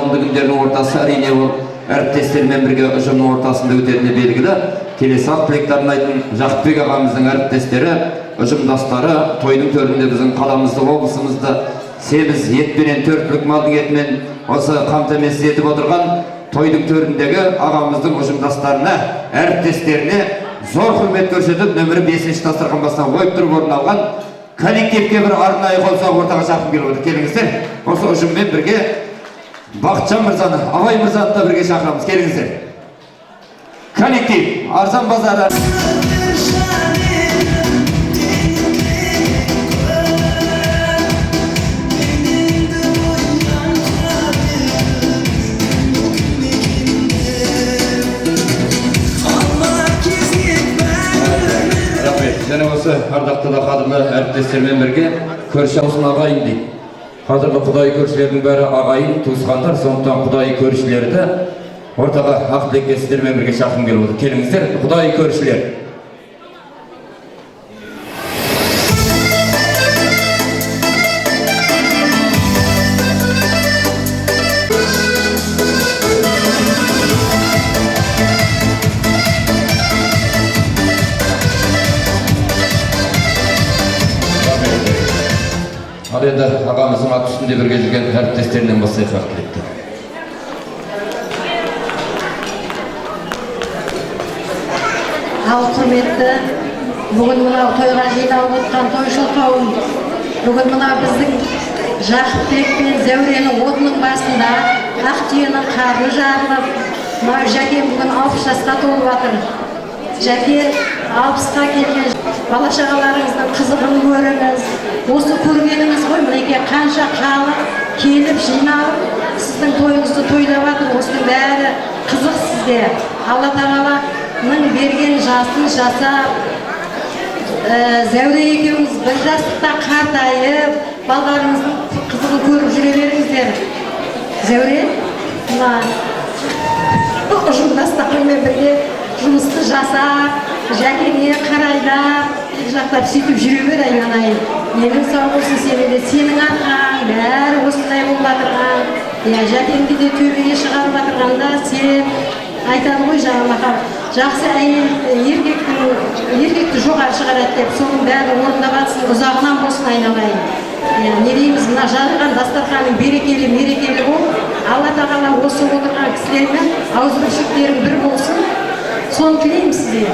Bağımlı günlerinin ortası әрине ол әріптестермен бірге ұжымның ортасында өтетіні белгілі. Келесі тілектерін айтын Жақыпбек ағамыздың әріптестері, ұжымдастары тойдың төрінде біздің қаламызды, облысымызды семіз етпенен, төртлік малдың етімен осы қамтамасыз етіп отырған тойдың төріндегі ағамыздың ұжымдастарына, әріптестеріне зор құрмет көрсетіп, нөмірі 5-ші дастархан басына қойып тұрып орын алған коллективке бір арнайы қол соғып ортаға шақырып келіп отыр. Келіңіздер. Осы ұжыммен бірге Бақытжан мырзаны, Абай мырзаны да бірге шақырамыз. Келіңіздер. Коллектив Арзан базары. Және осы ардақты да қадірлі әріптестермен бірге көрші аусын ағайын дейді. Қадірлі құдай көршілердің бәрі ағайын, туысқандар, сондықтан құдай көршілерді ортаға ақ тілекке сіздермен бірге шақырғым келіп отыр. Келіңіздер, құдай көршілер. Ал енді ағамыздың ат үстінде бірге жүрген әріптестерінен бастайық ақ тілекті. Ал құрметті, бүгін мынау тойға жиналып отқан тойшыл қауым, бүгін мынау біздің Жақыпбек пен Зәуренің отының басында ақ түйенің қарны жарылып, мынау Жәкен бүгін 60 жасқа толып жатыр. Жәке 60-қа келген бала-шағаларыңыздың қызығын көріңіз. Осы көргеніңіз ғой, мінекей қанша халық келіп жиналып сіздің тойыңызды тойлап жатыр. Осының бәрі қызық сізде. Алла тағаланың берген жасын жасап, Зәуре екеуміз бір жастықта қартайып, балаларыңыздың қызығын көріп жүре беріңіздер. Зәуре, ұжымдастарымен бірге жұмысты жасап, Жәкене қарайдап, жақтап сөйтіп жүре бер айналайын. Менің сау болсын сенде, сенің арқаң бәрі осындай болып жатырған. Жәкенді де төбеге шығарып жатырғанда сен айтады ғой жаңағы жақсы әйел еркекті жоғары шығарады деп, соның бәрі орындап жатсын, ұзағынан болсын айналайын. Не дейміз, мына жарған дастарханың берекелі, мерекелі болып, Алла тағала осы отырған кісілермен ауызбіршіліктерің бір болсын, соны тілеймін сізге.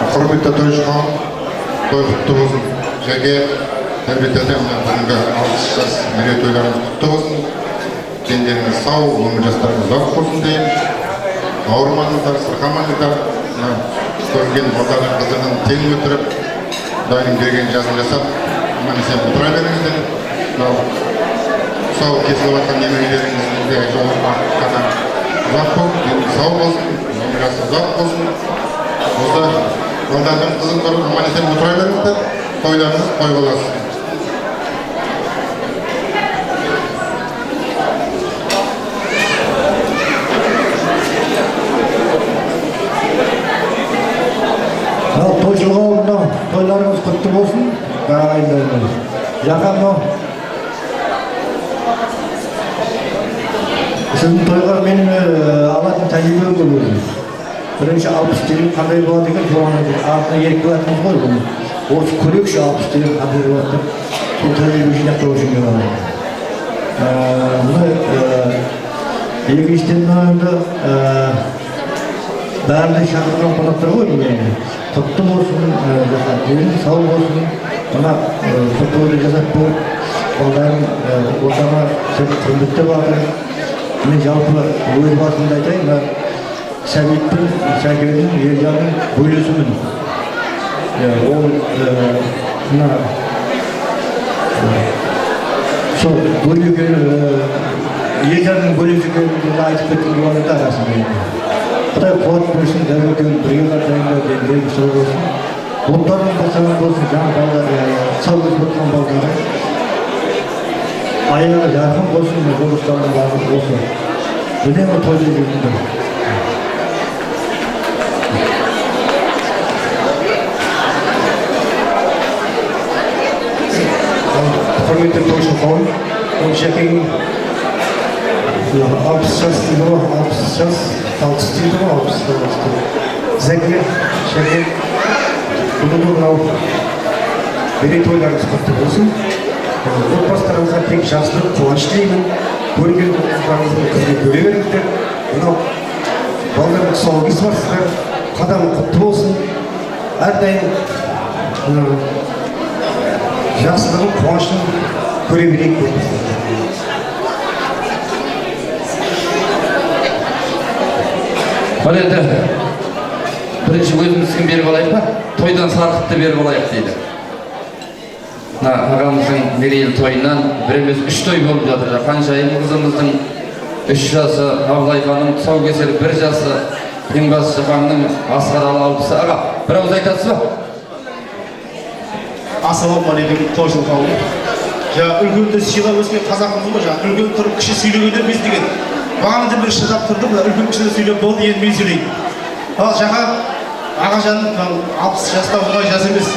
Құрметті тойшы қауым, той құтты болсын. Жәке, әлбетте бүгінгі 60 жас мерейтойларыңыз құтты болсын. Дендеріңіз сау, өмір жастарыңыз ұзақ болсын деймін. Ауырмаңыздар, сырқамаңыздар, көрген балалардың қызығын тең өтіріп, Құдайдың берген жазын жасап, аман-есен отыра беріңіздер. Сау кесіліп жатқан немерелеріңізге жолға ұзақ болсын, сау болсын, өмір жасы ұзақ болсын. Осы балдардың қызын көріп, аман-есен отыра беріңіздер, тойларыңыз той боласын. Тойшыл қауымнан тойларыңыз құтты болсын. Жақан мынау. Сіздің тойға мен алатын тәжірибем көп. Бірінші 60 телім қандай болады екен, соған артына еріп келатымыз ғой бұны. Осы көрекші 60 телім қандай болады деп, сол тәжірибе жинақтау үшін келеді. Мұны екіншіден енді бәрінде шақырған қонақтар ғой міне. Құтты болсын, денің сау болсын. Мына тойды жасап болып, балдарын ортаға құрметтеп жатыр. Мен жалпы өз басымда айтайын, Сәбитпен Шәкердің Ержанның бөлесімін. Ол мына сол бөлеген Ержанның бөлесі екенін айтып кеткен болғанда арасында. Құдай қуат берсін, дәуекең бірге қартайыңдар деген сол болсын. Оттарың басаған болсын, жаңа балдар, сау өсіп отырған балдары. Аяғы жарқын болсын, жолыстардың барлығы болсын. Үнемі тойда жүріңдер. құрметті тойшыл қауым, ол Жәкең 60 жас дейді ғой, 60 жас, 60 дейді ғой, 60 жас. Зәке, Жәкең, бүгінгі мынау мерейтойларыңыз құтты болсын. Отбасыларыңызға тек жақсылық, қуаныш тілеймін. Көрген отбасыларыңыздың қызмет көре беріңіздер. Мынау балалардың тұсауы бар сіздер, қадамы құтты болсын. Әрдайым жақсылығын, қуанышын көре берейік дейміз. Ал енді бірінші өзіміздің беріп алайық па? Тойдан сарқытты беріп алайық дейді. Ағамыздың мерейлі тойынан біріміз 3 той болып жатыр. Қаншайым қызымыздың 3 жасы, Абылай ханым тұсаукесер 1 жасы, ең бастысы ханның Асқаралы алпысы. Аға, бір ауыз айтасыз ба? Ассалаумағалейкум, тойшыл қауым. Үлкенді сыйлап өскен қазақымыз ғой, үлкен тұрып кіші сөйлегенде біз деген. Бағанды бір шыдап тұрды, үлкен кіші сөйлеп болды, енді мен сөйлеймін. Ал жаңа ағажаным 60 жаста оңай жас емес.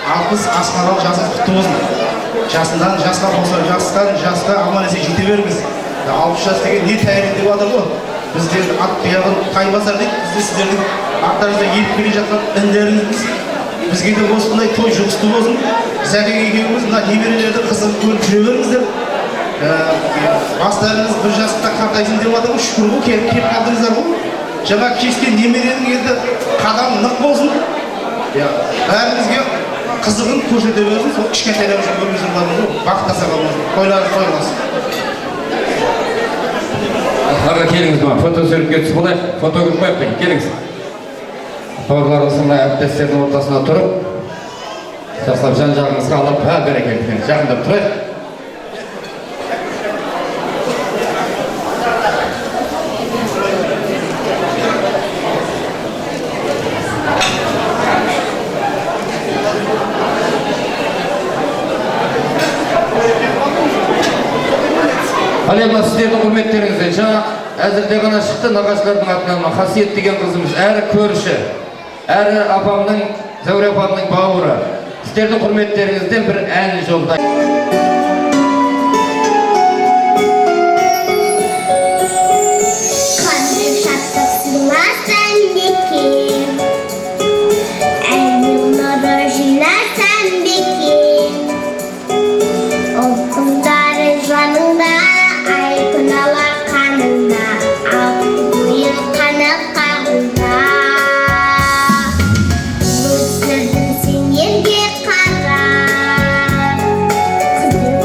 60 Асқаралы жасы құтты болсын. Жасынан жасқа болса, жасқа аман есен жете беріңіз. 60 жас деген не тәйірі деп жатыр ғой. Біздер ат тұяғын қайбасар дейді, бізде сіздердің аттарыңызда етіп келе жатқан індеріңіз. Бізге де осындай той жұғысты болсын. Зәкең екеуміз мына немерелерді қызығып көріп жүре беріңіздер. Бастарыңыз 1 жаста қартайсын деп жатыр ғой, шүкір ғой, келіп қалдыңыздар ғой. Жаңа кескен немеренің енді қадам нық болсын. Бәрімізге қызығын көрсете берсін, сол кішкентайларымызға көрмесін бармыз ғой, бақыттаса қалмыз, тойларыңыз тойласын. Аға келіңіз ма, фотосуретке түсіп болайық, фотограф қойып келіңіз. Бауырларыңыздың әріптестердің ортасына тұрып, жасап жан-жағыңызға алып, бәрекелді, жақындап тұрайық. Ал енді сіздердің құрметтеріңізде жаңа әзірде ғана шықты нағашылардың атынан Қасиет деген қызымыз, әрі көрші, әрі апамның, Зәуре апамның бауыры. Сіздердің құрметтеріңізден бір ән жолдайын. Kızım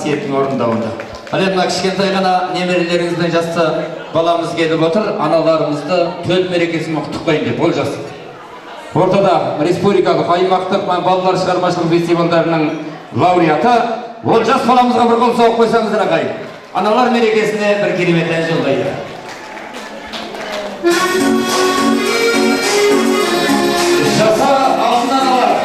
қасиеттің орындауында. Ал енді мына кішкентай ғана немерелеріңізбен жаста баламыз келіп отыр, аналарымызды төл мерекесімен құттықтайын деп Олжас. Ортада республикалық аймақтық балалар шығармашылық фестивальдарының лауреаты Олжас баламызға бір қол соғып қойсаңыздар ағайын. Аналар мерекесіне бір керемет ән жолдайды. Жаса алтын аналар.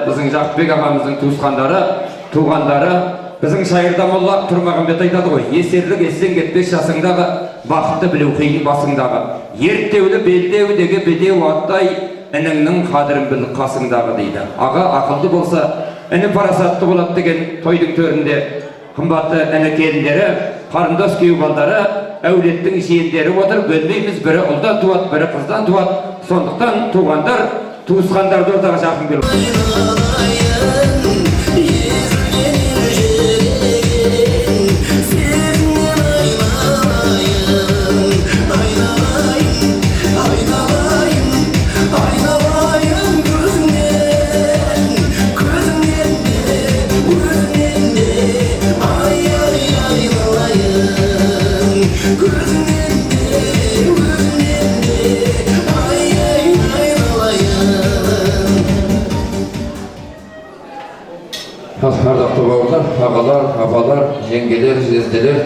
Біздің Жақыпбек ағамыздың туғандары, біздің шайырда молла Тұрмағамбет айтады ғой, есерлік естен кетпес жасыңдағы, бақытты білу қиын басыңдағы, ерттеулі белдеудегі бедеу аттай, ініңнің қадірін біл қасыңдағы дейді. Аға ақылды болса, іні парасатты болады деген тойдың төрінде қымбатты іні келіндері, қарындас күйеу балдары, әулеттің жиендері отыр, бөлмейміз, бірі ұлдан туады, бірі қыздан туады. Сондықтан туғандар, туысқандарды ортаға жақын келу. Ардақты бауырлар, ағалар, апалар, жеңгелер, жезделер,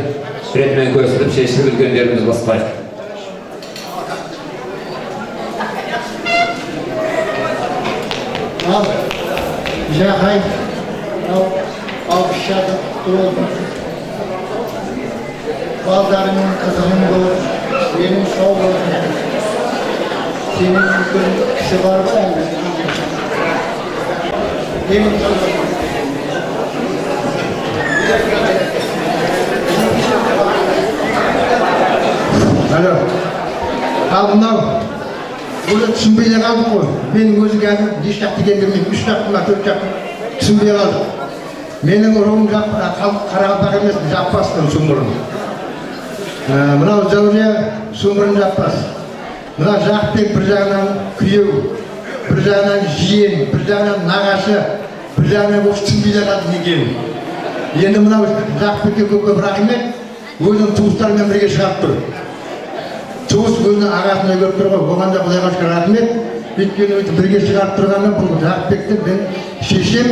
ретмен көсіліп, шешіліп үлкендеріміз бастайды. Жақай, алпыс жасы болды. Балдарының қызығын болып, менің сау болсын. Сенің үлкен кісі бар ба әлі? Менің сау болсын. Алло. Ал мынау, оны түсінбей қалдық қой. Менің өзі қазір еш жақты келгенмен, 3 жақты ма 4 жақты түсінбей қалдық. Менің ұрығым қарақалпақ емес, жаппастың сұмырын. Мынау Зәуре сұмырын жаппас. Мына Жақпек бір жағынан күйеу, бір жағынан жиен, бір жағынан нағашы, бір жағынан осы түсінбей қалдық екенін. Енді мынау Жақпекке көп рахмет, өзінің туыстарымен бірге шығарып тұр. Туыс өзінің ағасына көріп тұр ғой, оған да Құдайға шүкір рахмет. Өйткені бірге шығарып тұрғаннан бұл Жақпекті мен шешем